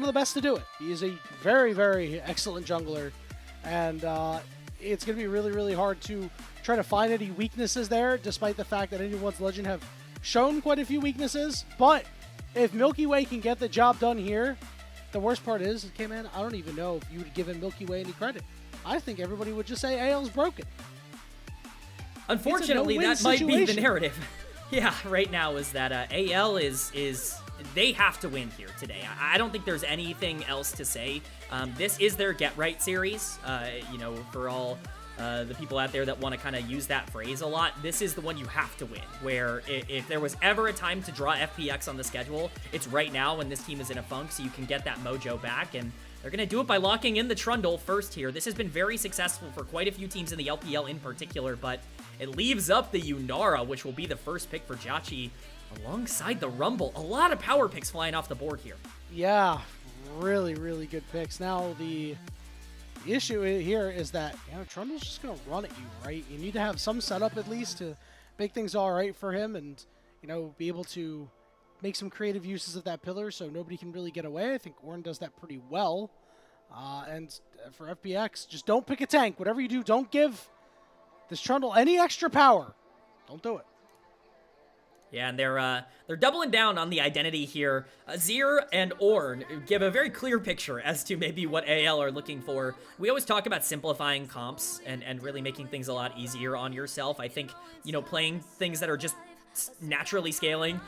the best to do it. He is a very, very excellent jungler, and it's going to be really, really hard to try to find any weaknesses there, despite the fact that anyone's Legend have shown quite a few weaknesses. But if Milky Way can get the job done here, the worst part is, Kman, I don't even know if you would give in Milky Way any credit. I think everybody would just say AL's broken. Unfortunately, that might be the narrative. Yeah, right now is that AL is they have to win here today. I don't think there's anything else to say. This is their get right series. You know, for all the people out there that want to kind of use that phrase a lot, this is the one you have to win, where if there was ever a time to draw FPX on the schedule, it's right now when this team is in a funk, so you can get that mojo back, and they're going to do it by locking in the Trundle first here. This has been very successful for quite a few teams in the LPL in particular, but it leaves up the Yunara, which will be the first pick for JiaQi alongside the Rumble. A lot of power picks flying off the board here. Yeah, really, really good picks. Now, the issue here is that, you know, Trundle's just going to run at you, right? You need to have some setup at least to make things all right for him and, you know, be able to make some creative uses of that pillar so nobody can really get away. I think Ornn does that pretty well. And for FPX, just don't pick a tank. Whatever you do, don't give this Trundle any extra power. Don't do it. Yeah, and they're doubling down on the identity here. Azir and Ornn give a very clear picture as to maybe what AL are looking for. We always talk about simplifying comps and really making things a lot easier on yourself. I think, you know, playing things that are just naturally scaling,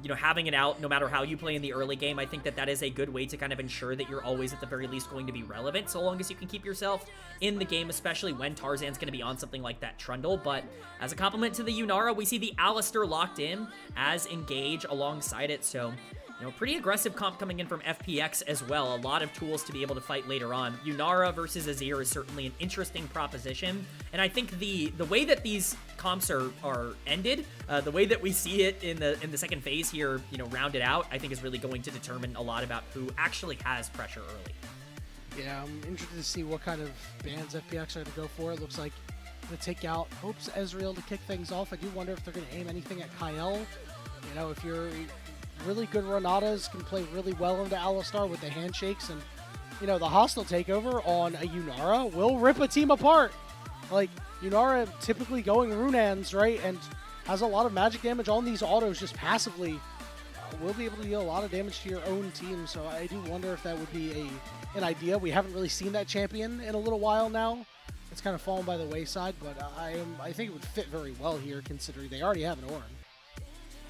you know, having it out no matter how you play in the early game, I think that is a good way to kind of ensure that you're always at the very least going to be relevant, so long as you can keep yourself in the game, especially when Tarzan's going to be on something like that Trundle. But as a compliment to the Yunara, we see the Alistar locked in as Engage alongside it, so you know, pretty aggressive comp coming in from FPX as well. A lot of tools to be able to fight later on. Yunara versus Azir is certainly an interesting proposition, and I think the way that these comps are ended, the way that we see it in the second phase here, you know, rounded out, I think is really going to determine a lot about who actually has pressure early. Yeah, I'm interested to see what kind of bans FPX are to go for. It looks like the take out hopes Ezreal to kick things off. I do wonder if they're going to aim anything at Kael. You know, if you're really good Renatas can play really well into Alistar with the handshakes, and you know, the hostile takeover on a Yunara will rip a team apart. Like, Yunara typically going Runans, right, and has a lot of magic damage on these autos just passively, will be able to deal a lot of damage to your own team. So I do wonder if that would be an idea. We haven't really seen that champion in a little while now. It's kind of fallen by the wayside, but I think it would fit very well here, considering they already have an Ornn.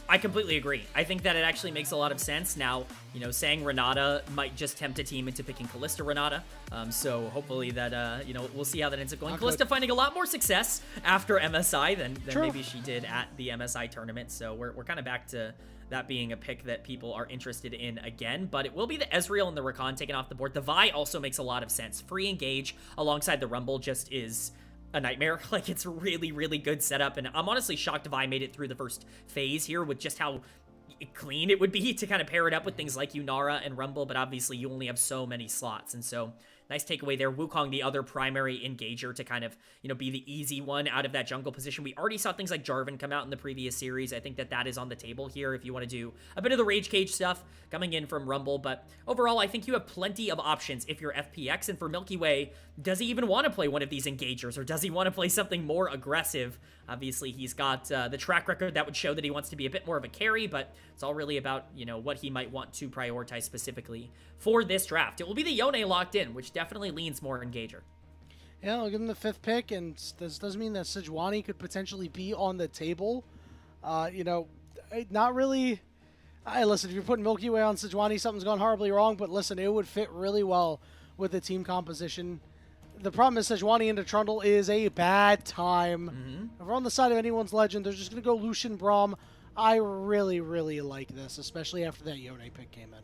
I completely agree. I think that it actually makes a lot of sense. Now, you know, saying Renata might just tempt a team into picking Kalista Renata. So hopefully that, you know, we'll see how that ends up going. Kalista finding a lot more success after MSI than maybe she did at the MSI tournament. So we're kind of back to that being a pick that people are interested in again. But it will be the Ezreal and the Rakan taken off the board. The Vi also makes a lot of sense. Free engage alongside the Rumble just is a nightmare. Like, it's a really, really good setup, and I'm honestly shocked if I made it through the first phase here with just how clean it would be to kind of pair it up with things like Yunara and Rumble, but obviously you only have so many slots, and so nice takeaway there. Wukong, the other primary engager to kind of, you know, be the easy one out of that jungle position. We already saw things like Jarvan come out in the previous series. I think that is on the table here if you want to do a bit of the Rage Cage stuff coming in from Rumble. But overall, I think you have plenty of options if you're FPX. And for Milky Way, does he even want to play one of these engagers, or does he want to play something more aggressive? Obviously, he's got the track record that would show that he wants to be a bit more of a carry, but it's all really about, you know, what he might want to prioritize specifically for this draft. It will be the Yone locked in, which definitely leans more engager. Yeah, I'll give him the 5th pick, and this does mean that Sejuani could potentially be on the table. You know, not really. Listen, if you're putting Milky Way on Sejuani, something's gone horribly wrong, but listen, it would fit really well with the team composition. The problem is Sejuani into Trundle is a bad time. If we're on the side of anyone's Legend, they're just going to go Lucian Braum. I really, really like this, especially after that Yone pick came in.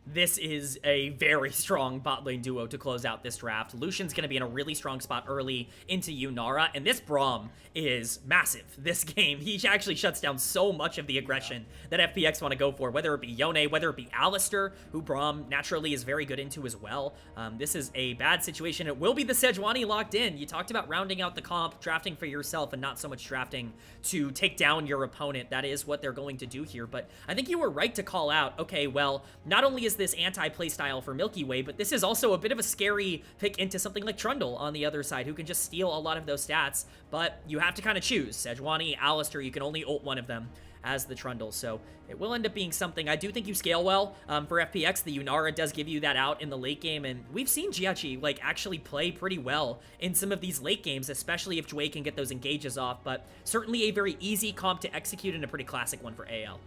This is a very strong bot lane duo to close out this draft. Lucian's going to be in a really strong spot early into Yunara, and this Braum is massive this game. He actually shuts down so much of the aggression that FPX want to go for, whether it be Yone, whether it be Alistar, who Braum naturally is very good into as well. This is a bad situation. It will be the Sejuani locked in. You talked about rounding out the comp, drafting for yourself, and not so much drafting to take down your opponent. That is what they're going to do here, but I think you were right to call out, okay, well, not only is is this anti-playstyle for Milky Way, but this is also a bit of a scary pick into something like Trundle on the other side, who can just steal a lot of those stats, but you have to kind of choose. Sejuani, Alistair, you can only ult one of them as the Trundle, so it will end up being something. I do think you scale well for FPX. The Yunara does give you that out in the late game, and we've seen JiaQi like actually play pretty well in some of these late games, especially if Jwei can get those engages off, but certainly a very easy comp to execute and a pretty classic one for AL.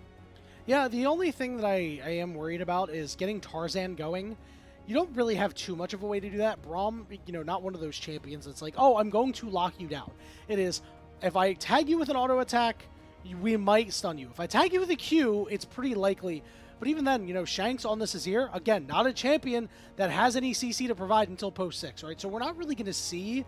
Yeah, the only thing that I am worried about is getting Tarzan going. You don't really have too much of a way to do that. Braum, you know, not one of those champions that's like, oh, I'm going to lock you down. It is, if I tag you with an auto attack, we might stun you. If I tag you with a Q, it's pretty likely. But even then, you know, Shanks on this Azir, again, not a champion that has any CC to provide until post 6, right? So we're not really going to see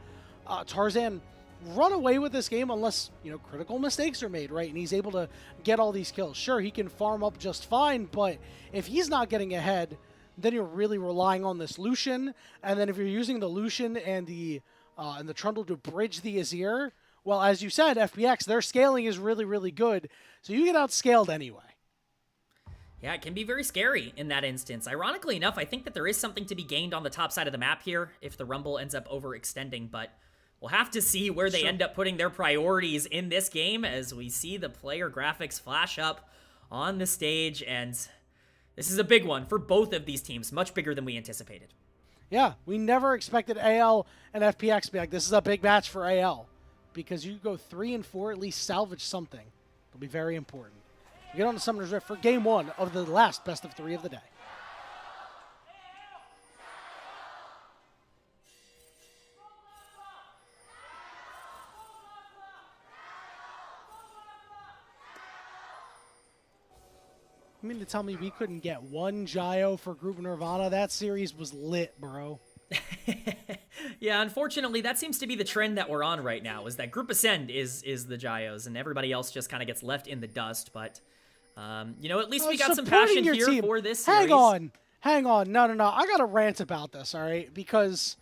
Tarzan run away with this game unless, you know, critical mistakes are made, right? And he's able to get all these kills. Sure, he can farm up just fine, but if he's not getting ahead, then you're really relying on this Lucian. And then if you're using the Lucian and the Trundle to bridge the Azir, well, as you said, FPX, their scaling is really, really good, so you get outscaled anyway. Yeah, it can be very scary in that instance. Ironically enough, I think that there is something to be gained on the top side of the map here if the Rumble ends up overextending, but we'll have to see where they end up putting their priorities in this game as we see the player graphics flash up on the stage, and this is a big one for both of these teams, much bigger than we anticipated. Yeah, we never expected AL and FPX to be like, this is a big match for AL. Because you go 3 and 4, at least salvage something. It'll be very important. You get on to Summoner's Rift for game 1 of the last best of 3 of the day. You mean to tell me we couldn't get one Gio for Group Nirvana? That series was lit, bro. Yeah, unfortunately, that seems to be the trend that we're on right now, is that Group Ascend is the Gios, and everybody else just kind of gets left in the dust, but, you know, at least we got some passion here team. For this series. Hang on. No. I got to rant about this, all right? Because,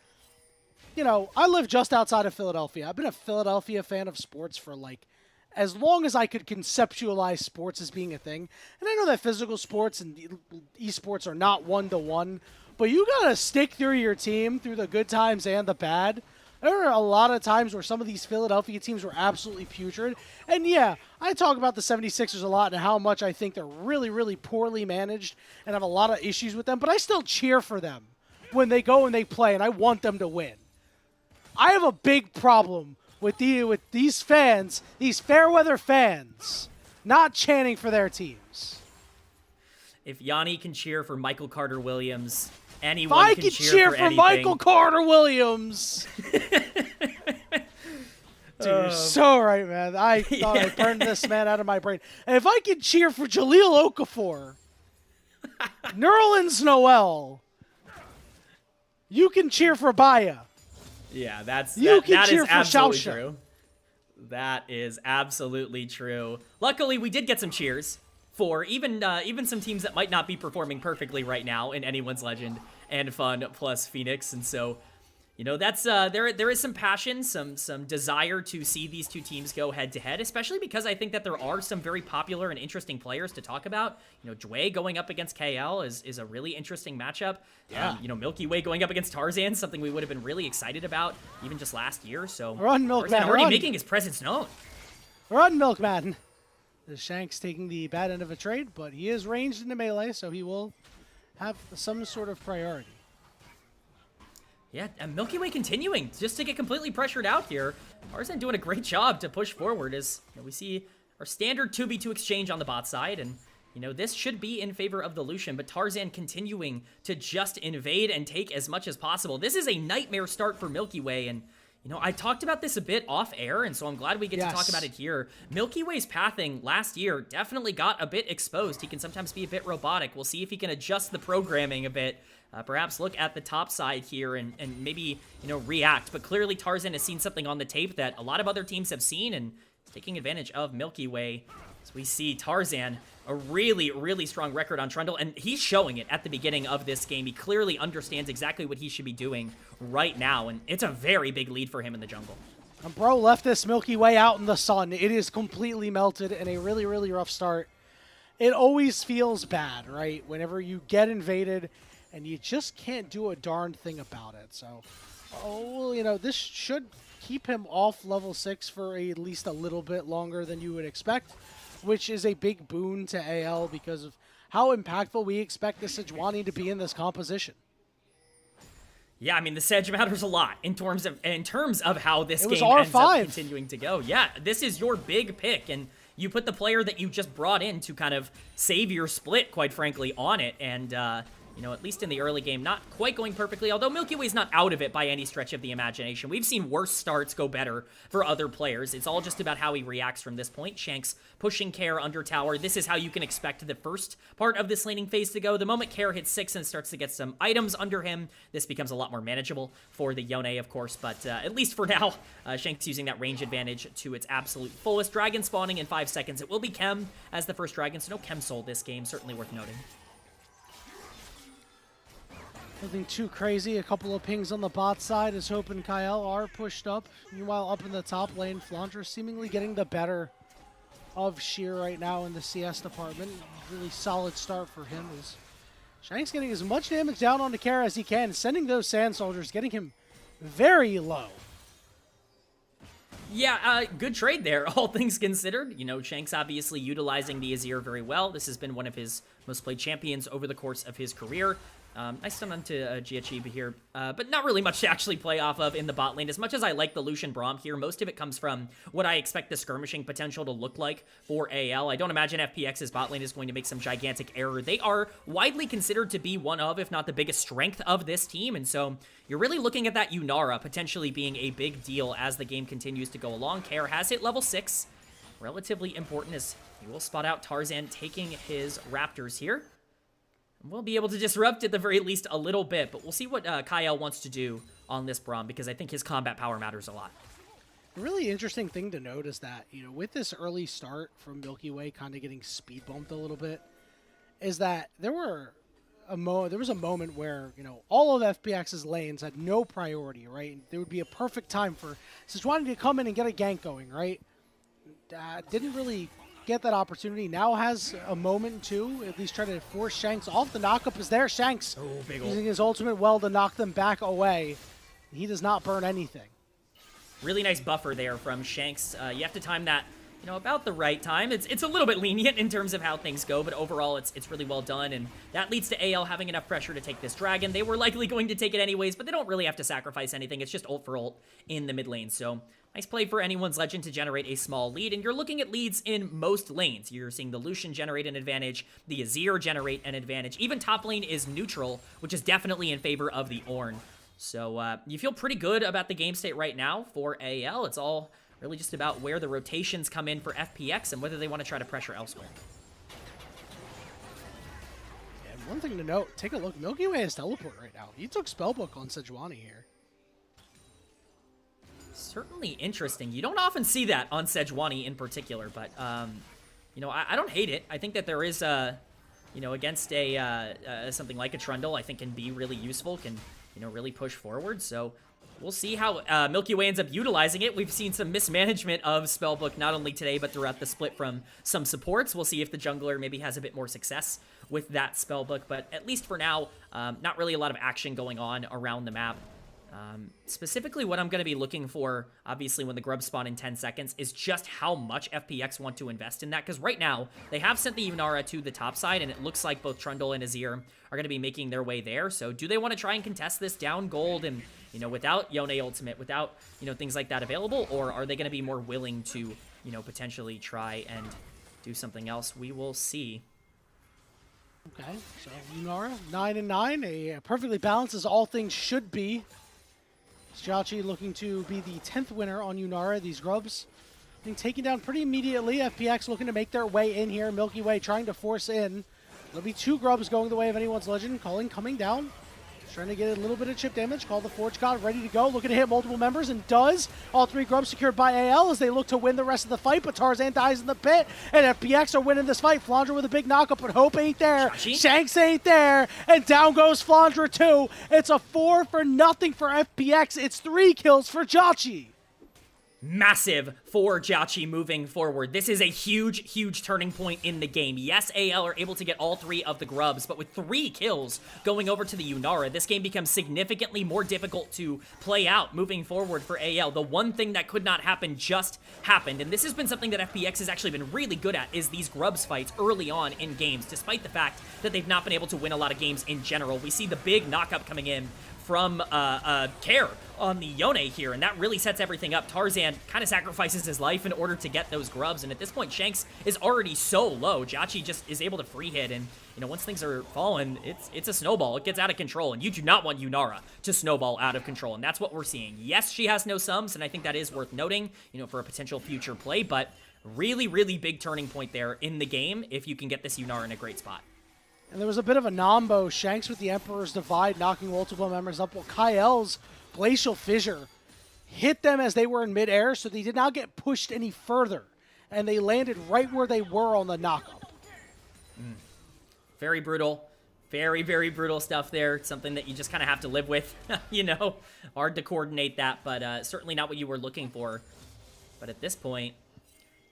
you know, I live just outside of Philadelphia. I've been a Philadelphia fan of sports for, like, as long as I could conceptualize sports as being a thing. And I know that physical sports and esports are not one-to-one, but you got to stick through your team through the good times and the bad. There are a lot of times where some of these Philadelphia teams were absolutely putrid. And yeah, I talk about the 76ers a lot and how much I think they're really, really poorly managed and have a lot of issues with them, but I still cheer for them when they go and they play, and I want them to win. I have a big problem with these fans, these fair-weather fans, not chanting for their teams. If Yanni can cheer for Michael Carter-Williams, anyone can cheer for anything. Michael Carter-Williams. Dude, you're so right, man. I thought I burned this man out of my brain. And if I could cheer for Jaleel Okafor, Nerlens Noel, you can cheer for Baya. Yeah, that is cheer for absolutely Shausha. true. That is absolutely true. Luckily, we did get some cheers for even some teams that might not be performing perfectly right now in Anyone's Legend and FunPlus Phoenix, and so, you know, that's there is some passion, some desire to see these two teams go head to head, especially because I think that there are some very popular and interesting players to talk about. You know, Jwei going up against Kael is a really interesting matchup. Yeah. You know, Milky Way going up against Tarzan, something we would have been really excited about even just last year. So run, Milkman, Tarzan already run. making his presence known. Run, Milkman. The Shanks taking the bad end of a trade, but he is ranged into melee, so he will have some sort of priority. Yeah, and Milky Way continuing just to get completely pressured out here. Tarzan doing a great job to push forward as, you know, we see our standard 2v2 exchange on the bot side, and, you know, this should be in favor of the Lucian, but Tarzan continuing to just invade and take as much as possible. This is a nightmare start for Milky Way, and, you know, I talked about this a bit off air, and so I'm glad we get to talk about it here. Milky Way's pathing last year definitely got a bit exposed. He can sometimes be a bit robotic. We'll see if he can adjust the programming a bit. Perhaps look at the top side here and maybe, you know, react. But clearly Tarzan has seen something on the tape that a lot of other teams have seen and is taking advantage of Milky Way. As we see Tarzan, a really, really strong record on Trundle, and he's showing it at the beginning of this game. He clearly understands exactly what he should be doing right now, and it's a very big lead for him in the jungle. And bro left this Milky Way out in the sun. It is completely melted and a really, really rough start. it always feels bad, right? Whenever you get invaded and you just can't do a darn thing about it. So, you know, this should keep him off level 6 for at least a little bit longer than you would expect, which is a big boon to AL because of how impactful we expect the Sejuani to be in this composition. Yeah, I mean, the Sedge matters a lot in terms of how this game ends up continuing to go. Yeah, this is your big pick, and you put the player that you just brought in to kind of save your split, quite frankly, on it. And, you know, at least in the early game, not quite going perfectly, although Milky Way's not out of it by any stretch of the imagination. We've seen worse starts go better for other players. It's all just about how he reacts from this point. Shanks pushing Kael under tower. This is how you can expect the first part of this laning phase to go. The moment Kael hits 6 and starts to get some items under him, this becomes a lot more manageable for the Yone, of course, but at least for now, Shanks using that range advantage to its absolute fullest. Dragon spawning in 5 seconds. It will be Chem as the first dragon, so no Chem soul this game, certainly worth noting. Nothing too crazy. A couple of pings on the bot side as Hope and Kael are pushed up. Meanwhile, up in the top lane, Flandre seemingly getting the better of Sheer right now in the CS department. Really solid start for him as Shanks getting as much damage down on the Kara as he can, sending those Sand Soldiers, getting him very low. Yeah, good trade there, all things considered. You know, Shanks obviously utilizing the Azir very well. This has been one of his most played champions over the course of his career. Nice stun onto JiaQi here, but not really much to actually play off of in the bot lane. As much as I like the Lucian Braum here, most of it comes from what I expect the skirmishing potential to look like for AL. I don't imagine FPX's bot lane is going to make some gigantic error. They are widely considered to be one of, if not the biggest strength of this team, and so you're really looking at that Yunara potentially being a big deal as the game continues to go along. Kael has hit level 6. Relatively important as he will spot out Tarzan taking his Raptors here. We'll be able to disrupt at the very least a little bit, but we'll see what Kael wants to do on this Braum because I think his combat power matters a lot. A really interesting thing to note is that, you know, with this early start from Milky Way kind of getting speed bumped a little bit, is that there was a moment where, you know, all of FPX's lanes had no priority, right? And there would be a perfect time for Sejuani to come in and get a gank going, right? Didn't really get that opportunity. Now has a moment to at least try to force Shanks off. The knockup is there. Shanks using his ultimate well to knock them back away. He does not burn anything. Really nice buffer there from Shanks. You have to time that, you know, about the right time. It's a little bit lenient in terms of how things go, but overall it's really well done, and that leads to AL having enough pressure to take this dragon. They were likely going to take it anyways, but they don't really have to sacrifice anything. It's just ult for ult in the mid lane, so nice play for anyone's Legend to generate a small lead, and you're looking at leads in most lanes. You're seeing the Lucian generate an advantage, the Azir generate an advantage. Even top lane is neutral, which is definitely in favor of the Ornn. So you feel pretty good about the game state right now for AL. It's all really just about where the rotations come in for FPX and whether they want to try to pressure elsewhere. And one thing to note, take a look. Milky Way has teleport right now. He took Spellbook on Sejuani here. Certainly interesting. You don't often see that on Sejuani in particular, but, you know, I don't hate it. I think that there is, you know, against a something like a Trundle, I think can be really useful, can, you know, really push forward. So we'll see how Milky Way ends up utilizing it. We've seen some mismanagement of Spellbook not only today, but throughout the split from some supports. We'll see if the jungler maybe has a bit more success with that Spellbook, but at least for now, not really a lot of action going on around the map. Specifically what I'm going to be looking for, obviously, when the Grub spawn in 10 seconds, is just how much FPX want to invest in that, because right now, they have sent the Yunara to the top side, and it looks like both Trundle and Azir are going to be making their way there. So do they want to try and contest this down gold and, you know, without Yone ultimate, without, you know, things like that available, or are they going to be more willing to, you know, potentially try and do something else? We will see. Okay, so Yunara, 9-9, a perfectly balanced as all things should be. JiaQi looking to be the 10th winner on Yunara. These Grubs being taken down pretty immediately. FPX looking to make their way in here. Milky Way trying to force in. There'll be 2 Grubs going the way of anyone's Legend. Calling coming down. Trying to get a little bit of chip damage. Call the Forge God ready to go. Looking to hit multiple members and does. All 3 Grubs secured by AL as they look to win the rest of the fight. But Tarzan dies in the pit. And FPX are winning this fight. Flandre with a big knockup, but Hope ain't there. Shanks ain't there. And down goes Flandre too. It's a 4-0 for FPX. It's 3 kills for JiaQi. massive for JiaQi moving forward. This is a huge, huge turning point in the game. Yes, AL are able to get all 3 of the Grubs, but with 3 kills going over to the Yunara, this game becomes significantly more difficult to play out moving forward for AL. The one thing that could not happen just happened, and this has been something that FPX has actually been really good at, is these Grubs fights early on in games, despite the fact that they've not been able to win a lot of games in general. We see the big knock-up coming in from Kael on the Yone here, and that really sets everything up. Tarzan kind of sacrifices his life in order to get those Grubs, and at this point, Shanks is already so low. JiaQi just is able to free hit, and you know, once things are falling, it's a snowball. It gets out of control, and you do not want Yunara to snowball out of control, and that's what we're seeing. Yes, she has no sums, and I think that is worth noting, you know, for a potential future play, but really, really big turning point there in the game if you can get this Yunara in a great spot. And there was a bit of a nombo. Shanks with the Emperor's Divide knocking multiple members up, while Kael's Glacial Fissure hit them as they were in midair, so they did not get pushed any further. And they landed right where they were on the knockup. Very brutal. Very, very brutal stuff there. Something that you just kind of have to live with. You know, hard to coordinate that, but certainly not what you were looking for. But at this point,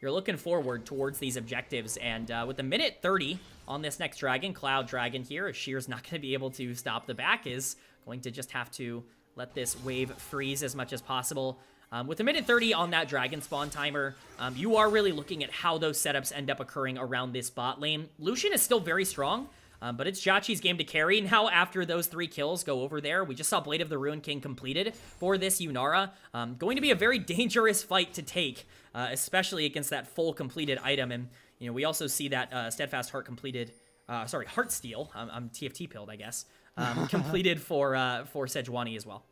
you're looking forward towards these objectives, and with a minute 30 on this next dragon, Cloud Dragon here, Sheer's not going to be able to stop the back, is going to just have to let this wave freeze as much as possible. With a minute 30 on that dragon spawn timer, you are really looking at how those setups end up occurring around this bot lane. Lucian is still very strong, but it's JiaQi's game to carry now after those 3 kills go over there. We just saw Blade of the Ruined King completed for this Yunara. Going to be a very dangerous fight to take, especially against that full completed item. And, you know, we also see that Steadfast Heart completed, Heartsteel, I'm TFT pilled, I guess, completed for Sejuani as well.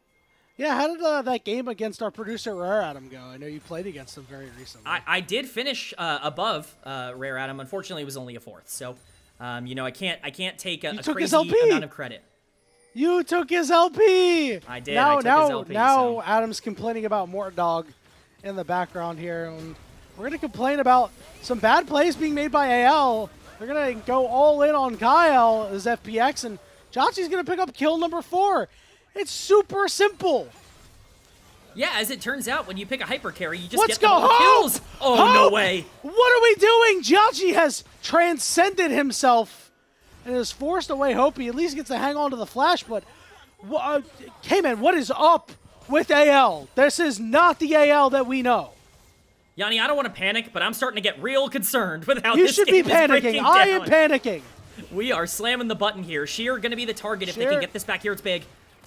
Yeah, how did that game against our producer Rare Adam go? I know you played against him very recently. I did finish above Rare Adam. Unfortunately, it was only a 4th, so you know, I can't take a crazy amount of credit. You took his LP. I did. I took his LP. Now Adam's complaining about Mort Dog in the background here, and we're gonna complain about some bad plays being made by AL. They're gonna go all in on Kael as FPX, and JiaQi's gonna pick up kill number 4. It's super simple. Yeah, as it turns out, when you pick a hyper carry, you just Let's get the kills. Oh, Hope! No way. What are we doing? JiaQi has transcended himself and has forced away Hope. He at least gets to hang on to the flash, but Kman, what is up with AL? This is not the AL that we know. Yanni, I don't want to panic, but I'm starting to get real concerned with how you this should game be is panicking. breaking I down. am panicking. We are slamming the button here. Sheer going to be the target. If they can get this back here, it's big.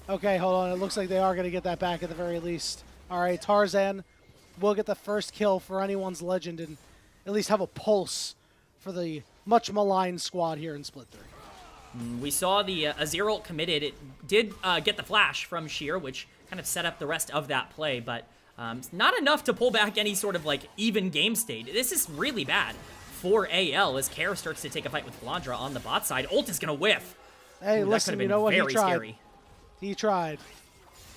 Okay, hold on. It looks like they are going to get that back at the very least. All right, Tarzan will get the first kill for anyone's legend and at least have a pulse for the much maligned squad here in Split 3. We saw the Azir ult committed. It did get the flash from Sheer, which kind of set up the rest of that play, but not enough to pull back any sort of like even game state. This is really bad for AL as Kael starts to take a fight with Flandre on the bot side. Ult is going to whiff. Hey, listen, you know what? He tried. Scary. He tried.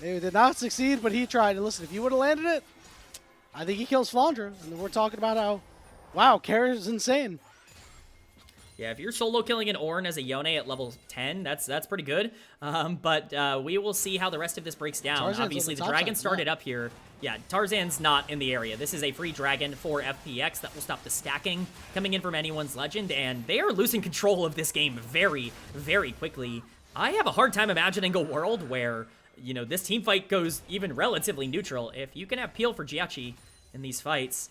They did not succeed, but he tried. And listen, if you would have landed it, I think he kills Flandre. And we're talking about how, wow, Kael is insane. Yeah, if you're solo killing an Ornn as a Yone at level 10, that's pretty good. But we will see how the rest of this breaks down. Tarzan's Obviously, the dragon started up here. Yeah, Tarzan's not in the area. This is a free dragon for FPX that will stop the stacking coming in from anyone's legend, and they are losing control of this game very, very quickly. I have a hard time imagining a world where, you know, this team fight goes even relatively neutral. If you can have peel for JiaQi in these fights,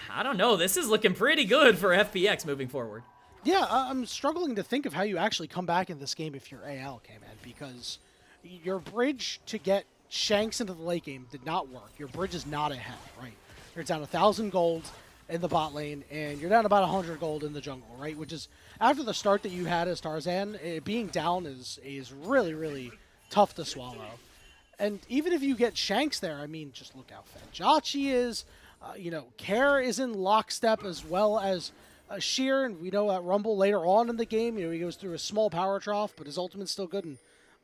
I don't know. This is looking pretty good for FPX moving forward. Yeah, I'm struggling to think of how you actually come back in this game if you're AL, Kman, because your bridge to get Shanks into the late game did not work. Your bridge is not ahead, right? You're down 1,000 gold in the bot lane, and you're down about 100 gold in the jungle, right? Which is, after the start that you had as Tarzan, being down is really, really tough to swallow. And even if you get Shanks there, I mean, just look how fat JiaQi is. You know, Kael is in lockstep as well as Sheer, and we know that Rumble later on in the game, you know, he goes through a small power trough, but his ultimate's still good, and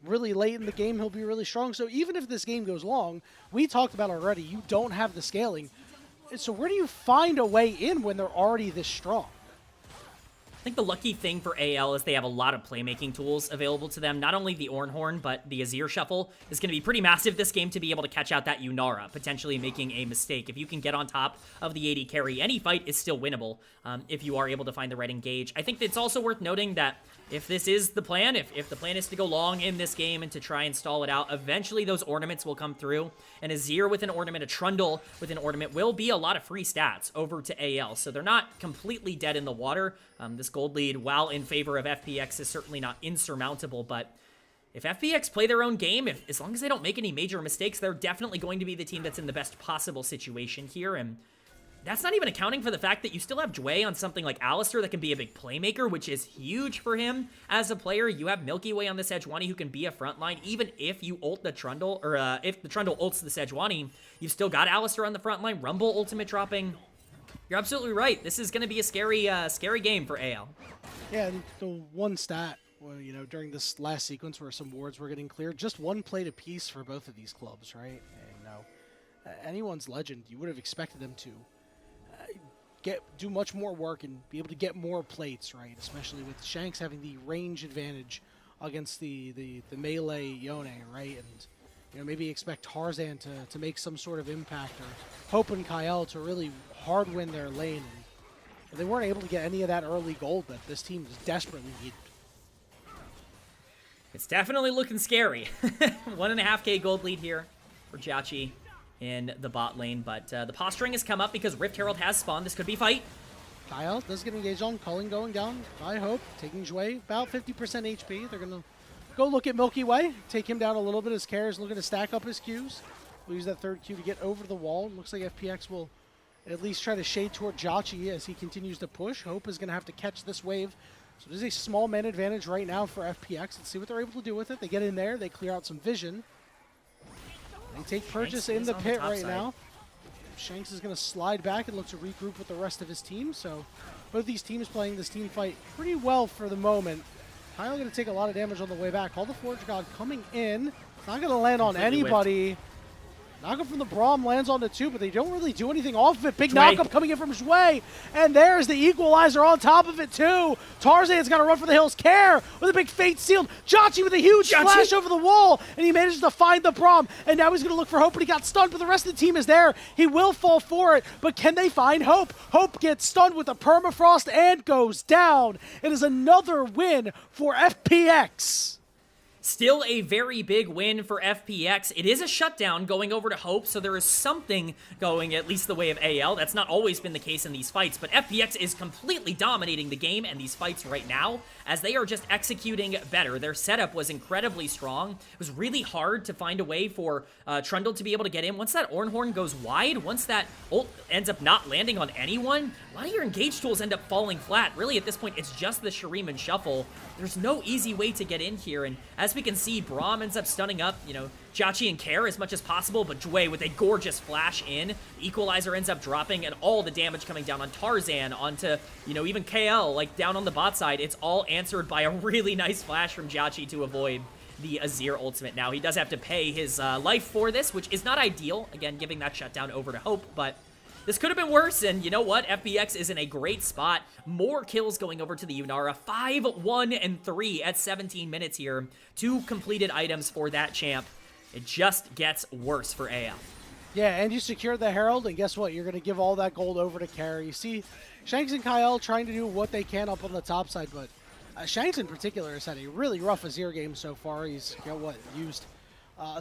really late in the game, he'll be really strong. So even if this game goes long, we talked about already, you don't have the scaling. So where do you find a way in when they're already this strong? I think the lucky thing for AL is they have a lot of playmaking tools available to them. Not only the Ornhorn, but the Azir Shuffle is going to be pretty massive this game to be able to catch out that Yunara, potentially making a mistake. If you can get on top of the AD carry, any fight is still winnable if you are able to find the right engage. I think it's also worth noting that if this is the plan, if the plan is to go long in this game and to try and stall it out, eventually those ornaments will come through. And Azir with an ornament, a Trundle with an ornament will be a lot of free stats over to AL. So they're not completely dead in the water. This gold lead, while in favor of FPX, is certainly not insurmountable. But if FPX play their own game, as long as they don't make any major mistakes, they're definitely going to be the team that's in the best possible situation here. And that's not even accounting for the fact that you still have Jwei on something like Alistar that can be a big playmaker, which is huge for him as a player. You have Milky Way on the Sejuani who can be a frontline. Even if you ult the Trundle, or if the Trundle ults the Sejuani, you've still got Alistar on the frontline. Rumble ultimate dropping. You're absolutely right. This is going to be a scary game for AL. Yeah, and the one stat, well, during this last sequence where some wards were getting cleared, just one plate apiece for both of these clubs, right? And, anyone's legend, you would have expected them to do much more work and be able to get more plates, right? Especially with Shanks having the range advantage against the melee Yone, right? And maybe expect Tarzan to make some sort of impact, or Hope and Kael to really hard win their lane. And they weren't able to get any of that early gold that this team desperately needed. It's definitely looking scary. 1.5K gold lead here for JiaQi in the bot lane, but the posturing has come up because Rift Herald has spawned. This could be fight. Kael does get engaged on, Culling going down by Hope, taking Jwei, about 50% HP. They're going to go look at Milky Way, take him down a little bit as Kaer is looking to stack up his Qs. We'll use that third Q to get over the wall. Looks like FPX will at least try to shade toward JiaQi as he continues to push. Hope is going to have to catch this wave. So there's a small man advantage right now for FPX. Let's see what they're able to do with it. They get in there, they clear out some vision. They take purchase in the pit right now. Shanks is going to slide back and look to regroup with the rest of his team. So both these teams playing this team fight pretty well for the moment. Kael going to take a lot of damage on the way back. All the Forge God coming in. Not going to land on anybody. Knockup from the Braum lands on the 2, but they don't really do anything off of it. Big knockup coming in from Jwei, and there's the equalizer on top of it too. Tarzan's got to run for the hills. Kaer with a big fate sealed. JiaQi with a huge splash over the wall, and he manages to find the Braum, and now he's going to look for Hope, but he got stunned, but the rest of the team is there. He will fall for it, but can they find Hope? Hope gets stunned with a permafrost and goes down. It is another win for FPX. Still a very big win for FPX. It is a shutdown going over to Hope, so there is something going at least the way of AL. That's not always been the case in these fights, but FPX is completely dominating the game and these fights right now as they are just executing better. Their setup was incredibly strong. It was really hard to find a way for Trundle to be able to get in. Once that Ornhorn goes wide, once that ult ends up not landing on anyone, a lot of your engage tools end up falling flat. Really, at this point, it's just the Shuriman Shuffle. There's no easy way to get in here, and as we can see, Braum ends up stunning up, JiaQi and Kaer as much as possible, but Jwei with a gorgeous flash in. The equalizer ends up dropping, and all the damage coming down on Tarzan, onto, even Kael, like, down on the bot side. It's all answered by a really nice flash from JiaQi to avoid the Azir ultimate. Now, he does have to pay his life for this, which is not ideal. Again, giving that shutdown over to Hope, but this could have been worse, and you know what? FPX is in a great spot. More kills going over to the Yunara. 5, 1, and 3 at 17 minutes here. 2 completed items for that champ. It just gets worse for AL. Yeah, and you secured the Herald, and guess what? You're going to give all that gold over to Kaer. You see Shanks and Kael trying to do what they can up on the top side, but Shanks in particular has had a really rough Azir game so far. He's, used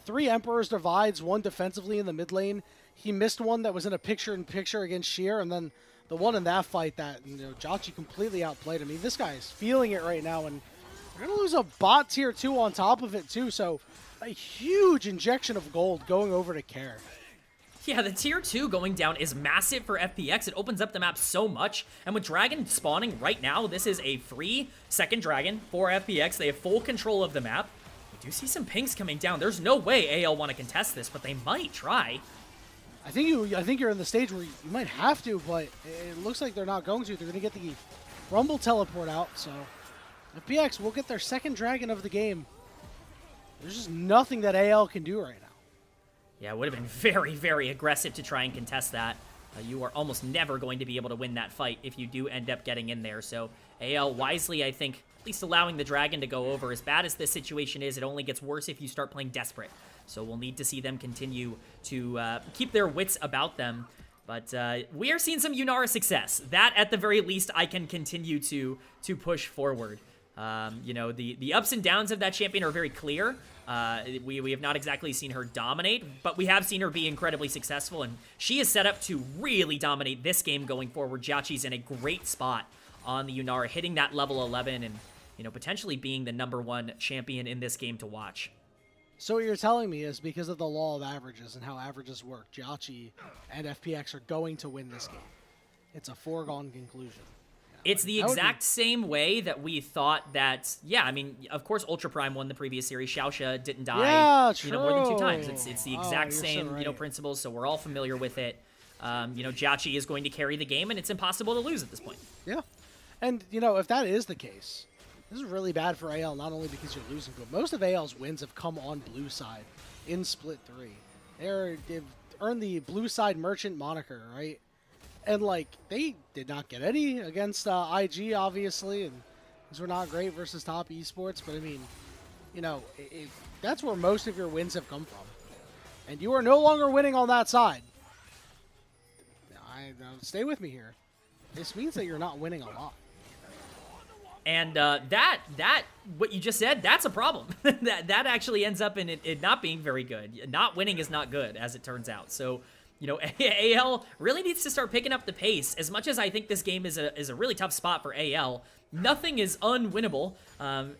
3 Emperor's Divides, 1 defensively in the mid lane. He missed one that was in a picture-in-picture against Sheer, and then the one in that fight that JiaQi completely outplayed him. I mean, this guy is feeling it right now, and we're going to lose a bot tier 2 on top of it too, so a huge injection of gold going over to Kaer. Yeah, the tier 2 going down is massive for FPX. It opens up the map so much, and with Dragon spawning right now, this is a free second Dragon for FPX. They have full control of the map. We do see some pings coming down. There's no way AL want to contest this, but they might try. I think you're in the stage where you might have to, but it looks like they're not going to. They're going to get the Rumble teleport out, so FPX will get their second Dragon of the game. There's just nothing that AL can do right now. Yeah, it would have been very, very aggressive to try and contest that. you are almost never going to be able to win that fight if you do end up getting in there. So AL wisely, I think, at least allowing the Dragon to go over. As bad as this situation is, it only gets worse if you start playing desperate. So we'll need to see them continue to keep their wits about them. But we are seeing some Yunara success. That, at the very least, I can continue to push forward. You know, the ups and downs of that champion are very clear. We have not exactly seen her dominate, but we have seen her be incredibly successful, and she is set up to really dominate this game going forward. JiaQi's in a great spot on the Yunara, hitting that level 11 and, you know, potentially being the #1 champion in this game to watch. So what you're telling me is because of the law of averages and how averages work, JiaQi and FPX are going to win this game. It's a foregone conclusion. It's the exact same way that we thought that, yeah, I mean, of course, Ultra Prime won the previous series. Xiaoxia didn't die, yeah, true. You know, more than 2 times. It's the exact same, so right. You know, principles, so we're all familiar with it. You know, JiaQi is going to carry the game, and it's impossible to lose at this point. Yeah. And, you know, if that is the case, this is really bad for AL, not only because you're losing, but most of AL's wins have come on blue side in Split 3. They've earned the blue side merchant moniker, right? And, like, they did not get any against IG, obviously, and these were not great versus top esports, but, I mean, you know, that's where most of your wins have come from. And you are no longer winning on that side. Stay with me here. This means that you're not winning a lot. And what you just said, that's a problem. that actually ends up in it not being very good. Not winning is not good, as it turns out. So, you know, AL really needs to start picking up the pace. As much as I think this game is a really tough spot for AL, nothing is unwinnable,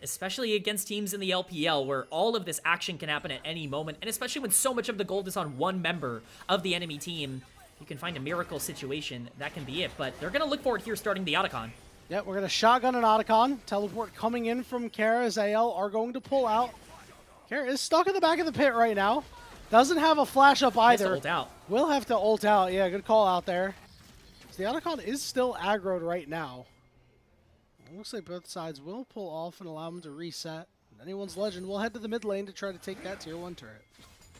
especially against teams in the LPL where all of this action can happen at any moment, and especially when so much of the gold is on one member of the enemy team. You can find a miracle situation, that can be it. But they're going to look for it here starting the Otacon. Yeah, we're going to shotgun an Otacon. Teleport coming in from Kara as AL are going to pull out. Kara is stuck in the back of the pit right now. Doesn't have a flash up either. Ult out. Will have to ult out. Yeah, good call out there. So the Otacon is still aggroed right now. It looks like both sides will pull off and allow them to reset. Anyone's legend will head to the mid lane to try to take that tier 1 turret.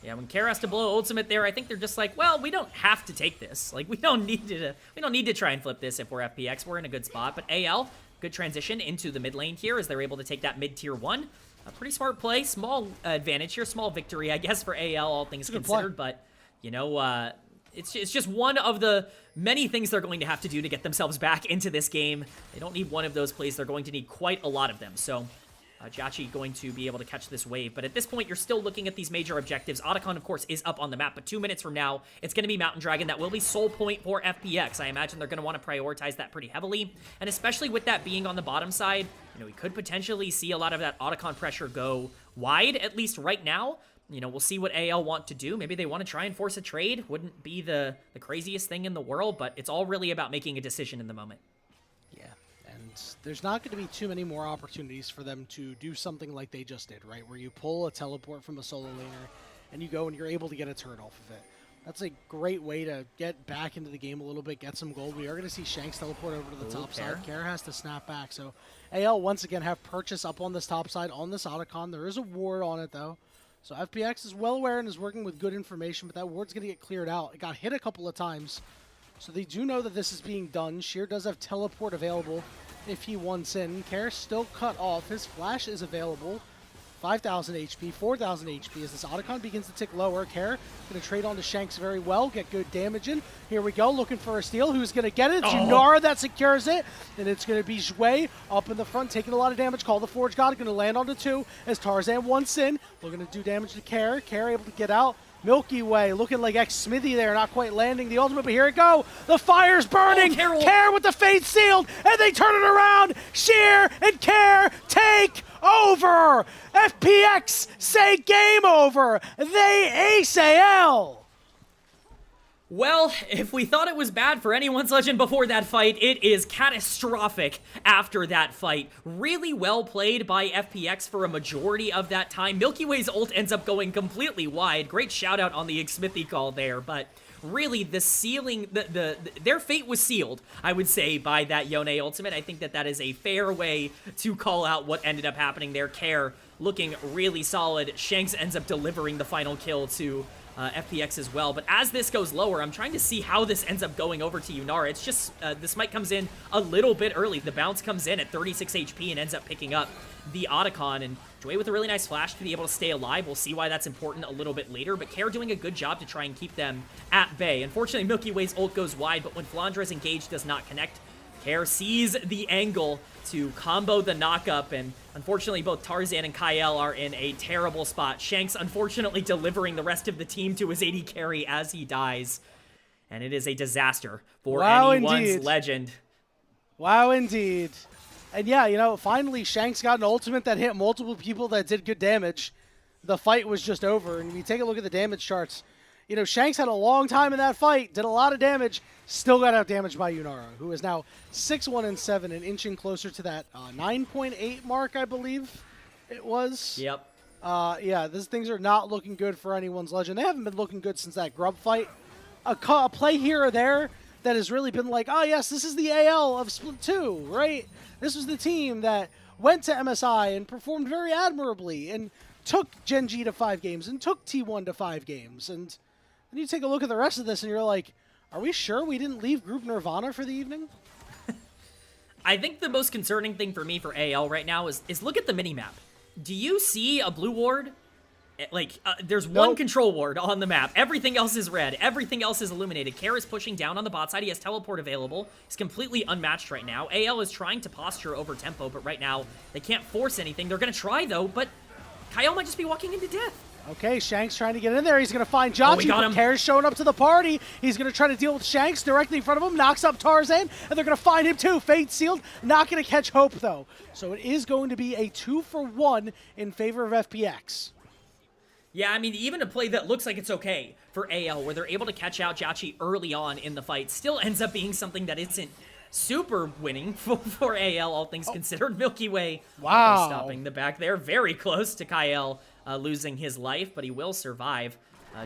Yeah, when Kara has to blow ultimate there, I think they're just like, well, we don't have to take this. Like, we don't need to try and flip this if we're FPX. We're in a good spot. But AL, good transition into the mid lane here as they're able to take that mid tier 1. A pretty smart play, small advantage here, small victory, I guess, for AL, all things considered. But, you know, it's just one of the many things they're going to have to do to get themselves back into this game. They don't need one of those plays. They're going to need quite a lot of them. So JiaQi going to be able to catch this wave. But at this point, you're still looking at these major objectives. Otacon, of course, is up on the map. But 2 minutes from now, it's going to be Mountain Dragon. That will be sole point for FPX. I imagine they're going to want to prioritize that pretty heavily. And especially with that being on the bottom side, you know, we could potentially see a lot of that Otacon pressure go wide, at least right now. You know, we'll see what AL want to do. Maybe they want to try and force a trade. Wouldn't be the craziest thing in the world, but it's all really about making a decision in the moment. Yeah, and there's not going to be too many more opportunities for them to do something like they just did, right? Where you pull a teleport from a solo laner and you go and you're able to get a turret off of it. That's a great way to get back into the game a little bit, get some gold. We are going to see Shanks teleport over to the top side. Kara has to snap back. So AL, once again, have purchase up on this top side on this Otacon. There is a ward on it, though. So FPX is well aware and is working with good information, but that ward's going to get cleared out. It got hit a couple of times. So they do know that this is being done. Sheer does have teleport available if he wants in. Kara still cut off. His flash is available. 5,000 HP, 4,000 HP as this Otacon begins to tick lower. Kara going to trade on to Shanks very well, get good damage in. Here we go, looking for a steal. Who's going to get it? It's Yunara that secures it. And it's going to be Jwei up in the front, taking a lot of damage. Call the Forge God, going to land onto 2 as Tarzan wants in. We're going to do damage to Kara. Kara able to get out. Milky Way looking like ex-Smithy there, not quite landing the ultimate, but here it go. The fire's burning. Kara with the fate sealed, and they turn it around. Sheer and Kara take over. FPX say game over. They ace AL. Well, if we thought it was bad for anyone's legend before that fight, it is catastrophic after that fight. Really well played by FPX for a majority of that time. Milky Way's ult ends up going completely wide. Great shout out on the Smithy call there, but really the ceiling, their fate was sealed, I would say, by that Yone ultimate. I think that that is a fair way to call out what ended up happening there. Kael looking really solid. Shanks ends up delivering the final kill to FPX as well. But as this goes lower, I'm trying to see how this ends up going over to Yunara. It's just, the smite comes in a little bit early. The bounce comes in at 36 HP and ends up picking up the Otacon, and Jwei with a really nice flash to be able to stay alive. We'll see why that's important a little bit later, but Kael doing a good job to try and keep them at bay. Unfortunately, Milky Way's ult goes wide, but when Flandre is engaged, does not connect. Kael sees the angle to combo the knockup, and unfortunately both Tarzan and Kael are in a terrible spot. Shanks unfortunately delivering the rest of the team to his AD carry as he dies, and it is a disaster for anyone's legend. Wow, indeed. And yeah, you know, finally Shanks got an ultimate that hit multiple people that did good damage. The fight was just over, and if you take a look at the damage charts, you know, Shanks had a long time in that fight, did a lot of damage, still got out damaged by Yunara, who is now 6-1-7 and inching closer to that 9.8 mark, I believe it was. Yep. Yeah, these things are not looking good for anyone's legend. They haven't been looking good since that Grub fight. A play here or there that has really been like, oh yes, this is the AL of Split 2, right? This was the team that went to MSI and performed very admirably and took Gen G to 5 games and took T1 to 5 games. And then you take a look at the rest of this and you're like, are we sure we didn't leave Group Nirvana for the evening? I think the most concerning thing for me for AL right now is look at the minimap. Do you see a blue ward? Like, there's one control ward on the map. Everything else is red. Everything else is illuminated. Kael is pushing down on the bot side. He has teleport available. He's completely unmatched right now. AL is trying to posture over tempo, but right now they can't force anything. They're going to try, though, but Kael might just be walking into death. Okay, Shanks trying to get in there. He's going to find JiaQi, but Kael's showing up to the party. He's going to try to deal with Shanks directly in front of him, knocks up Tarzan, and they're going to find him too. Fate sealed, not going to catch Hope, though. So it is going to be a 2-for-1 in favor of FPX. Yeah, I mean, even a play that looks like it's okay for AL, where they're able to catch out JiaQi early on in the fight, still ends up being something that isn't super winning for AL, all things considered. Milky Way stopping the back there. Very close to Kael losing his life, but he will survive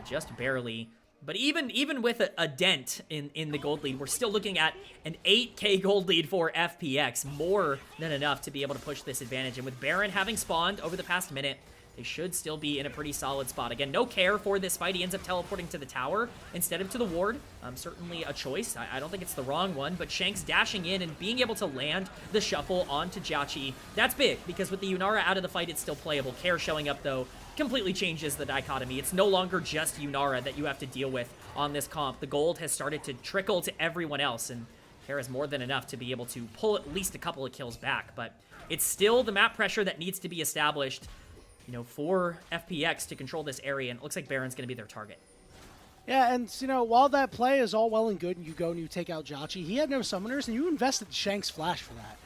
just barely. But even with a dent in the gold lead, we're still looking at an 8K gold lead for FPX. More than enough to be able to push this advantage. And with Baron having spawned over the past minute, they should still be in a pretty solid spot. Again, no care for this fight. He ends up teleporting to the tower instead of to the ward. Certainly a choice. I don't think it's the wrong one, but Shanks dashing in and being able to land the shuffle onto JiaQi. That's big, because with the Yunara out of the fight, it's still playable. Kael showing up, though, completely changes the dichotomy. It's no longer just Yunara that you have to deal with on this comp. The gold has started to trickle to everyone else, and Kael has more than enough to be able to pull at least a couple of kills back. But it's still the map pressure that needs to be established, you know, for FPX to control this area, and it looks like Baron's going to be their target. Yeah, and, you know, while that play is all well and good, and you go and you take out JiaQi, he had no summoners, and you invested Shanks Flash for that.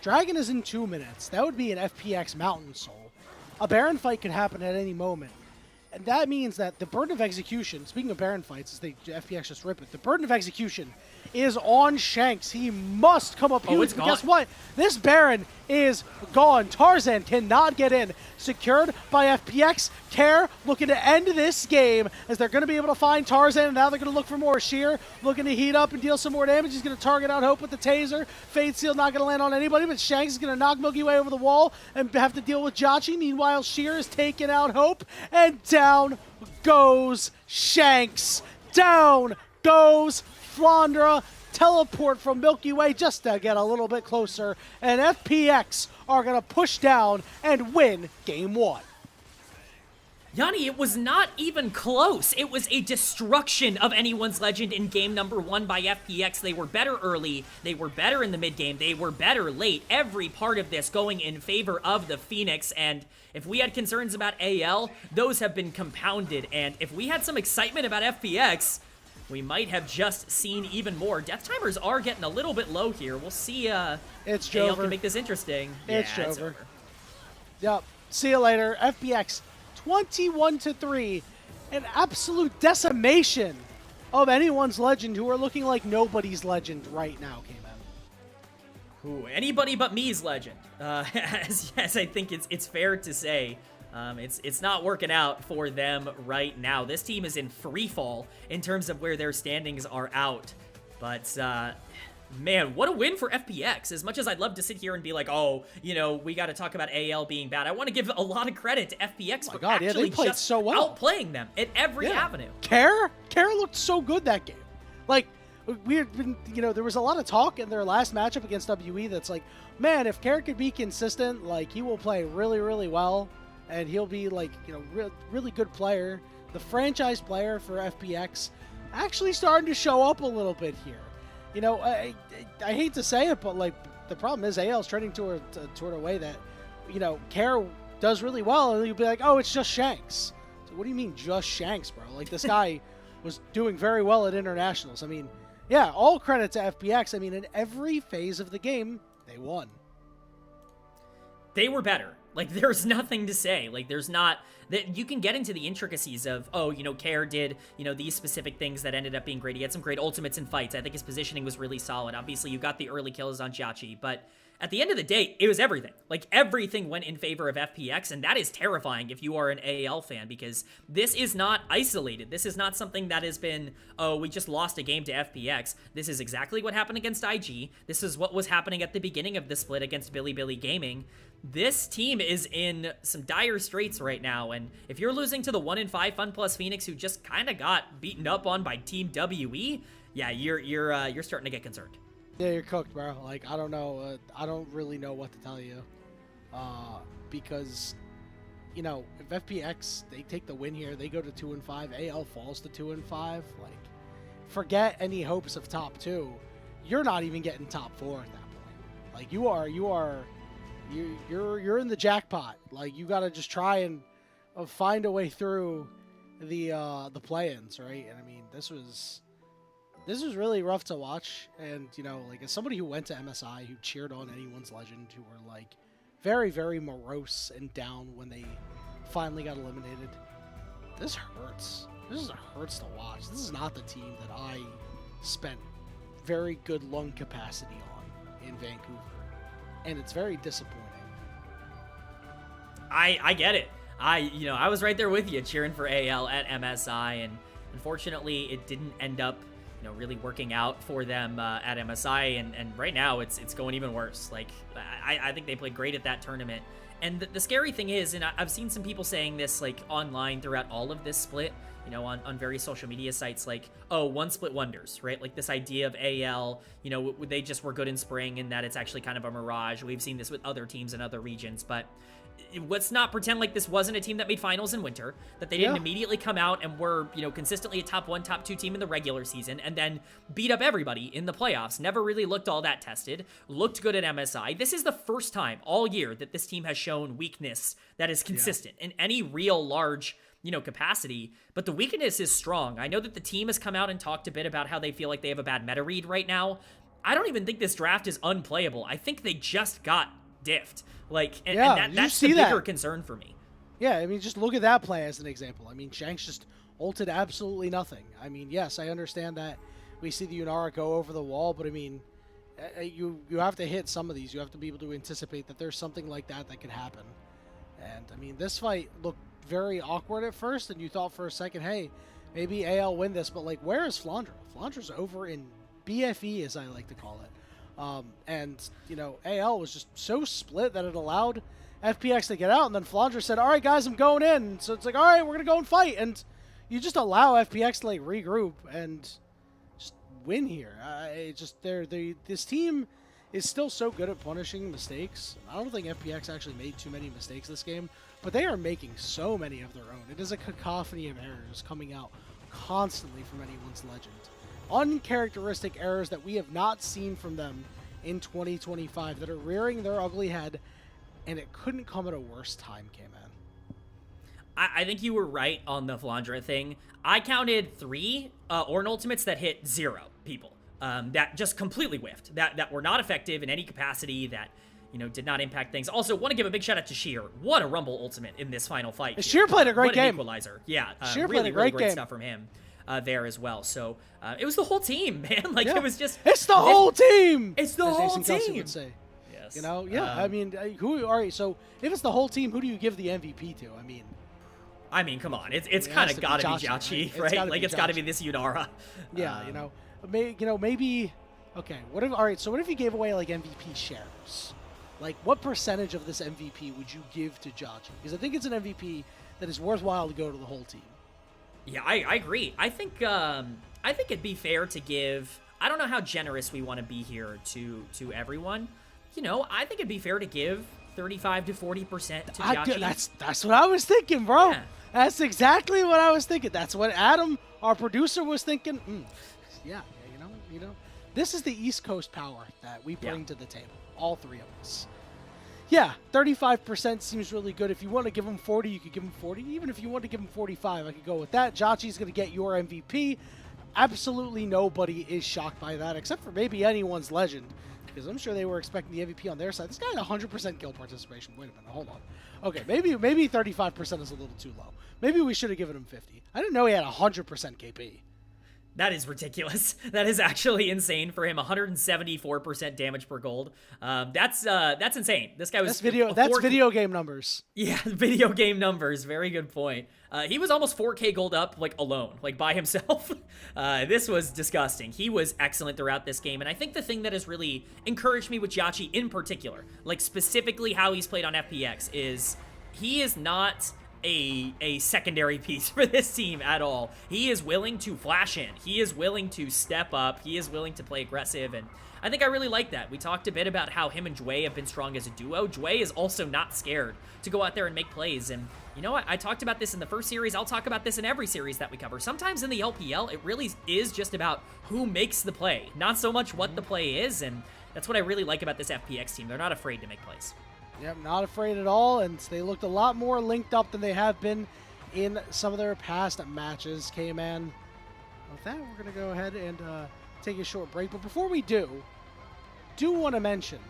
Dragon is in 2 minutes. That would be an FPX Mountain Soul. A Baron fight could happen at any moment. And that means that the burden of execution, speaking of Baron fights, as they FPX just rip it, the burden of execution is on Shanks. He must come up huge. But guess what? This Baron is gone. Tarzan cannot get in. Secured by FPX. Kael looking to end this game as they're going to be able to find Tarzan, and now they're going to look for more. Sheer looking to heat up and deal some more damage. He's going to target out Hope with the taser. Fade Seal not going to land on anybody, but Shanks is going to knock Milky Way over the wall and have to deal with JiaQi. Meanwhile, Sheer is taking out Hope, and down goes Shanks. Down goes Flandre. Teleport from Milky Way just to get a little bit closer, and FPX are going to push down and win Game 1. Yanni, it was not even close. It was a destruction of anyone's legend in game number 1 by FPX. They were better early. They were better in the mid game. They were better late. Every part of this going in favor of the Phoenix. And if we had concerns about AL, those have been compounded. And if we had some excitement about FPX, we might have just seen even more. Death timers are getting a little bit low here. We'll see it's AL can make this interesting. It's over. Yep. See you later. FPX 21-3. An absolute decimation of anyone's legend who are looking like nobody's legend right now, Kman. Ooh, anybody but me's legend. As I think it's fair to say. It's not working out for them right now. This team is in free fall in terms of where their standings are out. But man, what a win for FPX. As much as I'd love to sit here and be like, oh, you know, we got to talk about AL being bad, I want to give a lot of credit to FPX for actually they played just so well. outplaying them at every avenue. Kael looked so good that game. Like, we had been, you know, there was a lot of talk in their last matchup against WE that's like, man, if Kael could be consistent, like, he will play really, really well, and he'll be, like, you know, really good player. The franchise player for FPX actually starting to show up a little bit here. You know, I hate to say it, but, like, the problem is AL's trending toward a way that, you know, Kael does really well, and you'll be like, oh, it's just Shanks. So what do you mean just Shanks, bro? Like, this guy was doing very well at internationals. I mean, yeah, all credit to FPX. I mean, in every phase of the game, they won. They were better. Like, there's nothing to say. Like, there's not... that you can get into the intricacies of, oh, you know, Kael did, you know, these specific things that ended up being great. He had some great ultimates and fights. I think his positioning was really solid. Obviously, you got the early kills on JiaQi, but at the end of the day, it was everything. Like, everything went in favor of FPX, and that is terrifying if you are an AL fan, because this is not isolated. This is not something that has been, oh, we just lost a game to FPX. This is exactly what happened against IG. This is what was happening at the beginning of the split against Billy Gaming. This team is in some dire straits right now, and if you're losing to the 1-5 FunPlus Phoenix, who just kind of got beaten up on by Team WE, yeah, you're starting to get concerned. Yeah, you're cooked, bro. Like, I don't know. I don't really know what to tell you. Because, you know, if FPX, they take the win here, they go to 2-5, AL falls to 2-5, like, forget any hopes of top 2. You're not even getting top 4 at that point. Like, you're in the jackpot. Like, you got to just try and find a way through the play-ins, right? And I mean, this was really rough to watch. And, you know, like, as somebody who went to MSI, who cheered on anyone's legend, who were, like, very, very morose and down when they finally got eliminated, this hurts. This hurts to watch. This is not the team that I spent very good lung capacity on in Vancouver. And it's very disappointing. I get it. I was right there with you cheering for AL at MSI, and unfortunately it didn't end up, you know, really working out for them at MSI, and right now it's going even worse. Like, I think they played great at that tournament. And the scary thing is, and I've seen some people saying this, like, online throughout all of this split, you know, on various social media sites, like, oh, one split wonders, right? Like, this idea of AL, you know, they just were good in spring and that it's actually kind of a mirage. We've seen this with other teams in other regions, but let's not pretend like this wasn't a team that made finals in winter, that they didn't immediately come out and were, you know, consistently a top 1, top 2 team in the regular season and then beat up everybody in the playoffs. Never really looked all that tested, looked good at MSI. This is the first time all year that this team has shown weakness that is consistent in any real large, you know, capacity, but the weakness is strong. I know that the team has come out and talked a bit about how they feel like they have a bad meta read right now. I don't even think this draft is unplayable. I think they just got diffed. Like, and that's the bigger concern for me. Yeah, I mean, just look at that play as an example. I mean, Shanks just ulted absolutely nothing. I mean, yes, I understand that we see the Unara go over the wall, but I mean, you have to hit some of these. You have to be able to anticipate that there's something like that could happen. And I mean, this fight looked very awkward at first, and you thought for a second, hey, maybe AL win this, but, like, where is Flandre? Flandre's over in BFE, as I like to call it. And, you know, AL was just so split that it allowed FPX to get out, and then Flandre said, all right, guys, I'm going in. So it's like, all right, we're going to go and fight. And you just allow FPX to, like, regroup and just win here. This team is still so good at punishing mistakes. I don't think FPX actually made too many mistakes this game, but they are making so many of their own. It is a cacophony of errors coming out constantly from anyone's legend. Uncharacteristic errors that we have not seen from them in 2025 that are rearing their ugly head, and it couldn't come at a worse time, Kman. I think you were right on the Flandre thing. I counted 3 Ornn ultimates that hit 0 people. That just completely whiffed. That were not effective in any capacity, that, you know, did not impact things. Also, want to give a big shout out to Sheer. What a Rumble ultimate in this final fight. Sheer played a great game. Equalizer. Yeah, Sheer really, played a great really great game. Stuff from him there as well. So it was the whole team, man. Like, it was just... It's the whole team! It's the whole Jason Kelsey team! would say. Yes. ridiculous. You know, yeah. I mean, who? All right. So if it's the whole team, who do you give the MVP to? I mean, come on. It's kind of got to be JiaQi, right? Like, it's got to be this Yudara. Yeah, maybe. Okay, what if? All right, so what if you gave away like MVP shares? Like, what percentage of this MVP would you give to JiaQi? Because I think it's an MVP that is worthwhile to go to the whole team. Yeah, I agree. I think it'd be fair to give. I don't know how generous we want to be here to everyone. I think it'd be fair to give 35 to 40% to JiaQi. That's what I was thinking, bro. Yeah. That's exactly what I was thinking. That's what Adam, our producer, was thinking. Yeah, this is the East Coast power that we bring to the table, all three of us. Yeah, 35% seems really good. If you want to give him 40, you could give him 40. Even if you want to give him 45, I could go with that. JiaQi's going to get your MVP. Absolutely nobody is shocked by that, except for maybe anyone's legend, because I'm sure they were expecting the MVP on their side. This guy had 100% kill participation. Wait a minute, hold on. Okay, maybe 35% is a little too low. Maybe we should have given him 50. I didn't know he had 100% KP. That is ridiculous. That is actually insane for him. 174% damage per gold. That's insane. This guy was that's video game numbers. Yeah, video game numbers. Very good point. He was almost 4K gold up, like, alone, like, by himself. This was disgusting. He was excellent throughout this game, and I think the thing that has really encouraged me with JiaQi in particular, like, specifically how he's played on FPX, is he is not a secondary piece for this team at all. He is willing to flash in. He is willing to step up. He is willing to play aggressive, and I think I really like that. We talked a bit about how him and Jwei have been strong as a duo. Jwei is also not scared to go out there and make plays, and you know what? I talked about this in the first series. I'll talk about this in every series that we cover. Sometimes in the LPL, it really is just about who makes the play, not so much what the play is, and that's what I really like about this FPX team. They're not afraid to make plays. Yep, not afraid at all, and they looked a lot more linked up than they have been in some of their past matches. Kman. With that, we're going to go ahead and take a short break. But before we do want to mention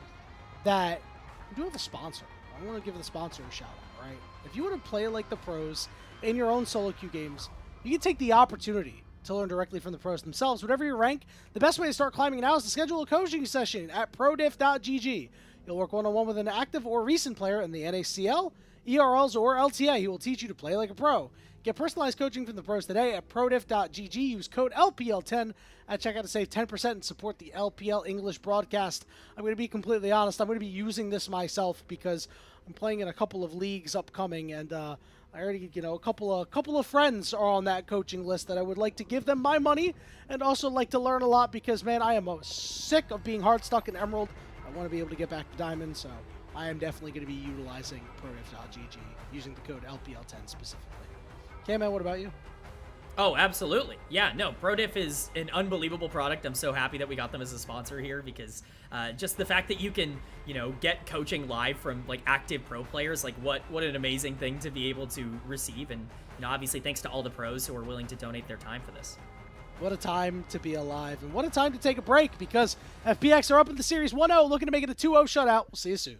that we do have a sponsor. I want to give the sponsor a shout out, right? If you want to play like the pros in your own solo queue games, you can take the opportunity to learn directly from the pros themselves. Whatever your rank, the best way to start climbing now is to schedule a coaching session at prodiff.gg. You'll work one-on-one with an active or recent player in the NACL, ERLs, or LTA. He will teach you to play like a pro. Get personalized coaching from the pros today at prodiff.gg. Use code LPL10 at checkout to save 10% and support the LPL English broadcast. I'm going to be completely honest. I'm going to be using this myself because I'm playing in a couple of leagues upcoming, and I already, a couple of friends are on that coaching list that I would like to give them my money and also like to learn a lot because, man, I am sick of being hard stuck in Emerald. I want to be able to get back to Diamond, so I am definitely going to be utilizing prodiff.gg, using the code LPL10 specifically. Kman, what about you? Oh, absolutely. Yeah, no, Prodiff is an unbelievable product. I'm so happy that we got them as a sponsor here because just the fact that you can, get coaching live from, like, active pro players, like, what an amazing thing to be able to receive. And, obviously thanks to all the pros who are willing to donate their time for this. What a time to be alive, and what a time to take a break because FPX are up in the series 1-0, looking to make it a 2-0 shutout. We'll see you soon.